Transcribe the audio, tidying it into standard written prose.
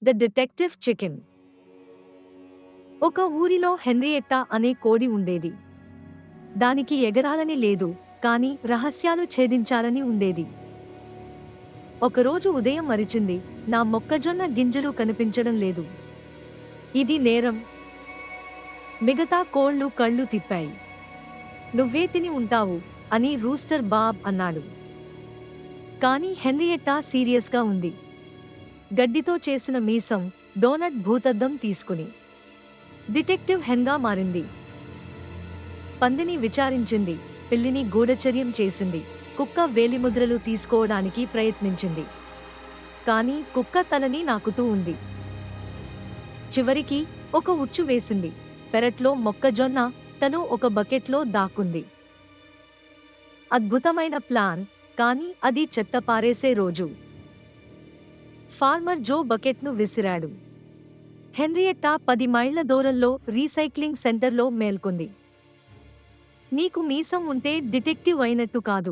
The detective chicken. ఒక ఊరిలో హెన్రియెట్టా అనే కోడి ఉండేది. దానికి ఎగరాలని లేదు, కాని రహస్యాలు ఛేదించాలని ఉండేది. ఒకరోజు ఉదయం అరిచింది, నా మొక్కజొన్న గింజలు కనిపించడం లేదు. ఇది నేరం. మిగతా కోళ్లు కళ్ళు తిప్పాయి. నువ్వే తిని ఉంటావు అని రూస్టర్ బాబ్ అన్నాడు. కాని హెన్రియెట్టా సీరియస్గా ఉంది. గడ్డితో చేసిన మీసం, డోనట్ భూతద్దం తీసుకుని డిటెక్టివ్ హెన్గా మారింది. పందిని విచారించింది, పిల్లిని గూఢచర్యం చేసింది, కుక్క వేలిముద్రలు తీసుకోవడానికి ప్రయత్నించింది. కాని కుక్క తలని నాకుతూ ఉంది. చివరికి ఒక ఉచ్చు వేసింది. పెరట్లో మొక్కజొన్న, తను ఒక బకెట్లో దాక్కుంది. అద్భుతమైన ప్లాన్, కాని అది చెత్త పారేసే రోజు. ఫార్మర్ జో బకెట్ను విసిరాడు. హెన్రియెట్టా 10 మైళ్ల దూరంలో రీసైక్లింగ్ సెంటర్లో మేల్కొంది. నీకు మీసం ఉంటే డిటెక్టివ్ అయినట్టు కాదు.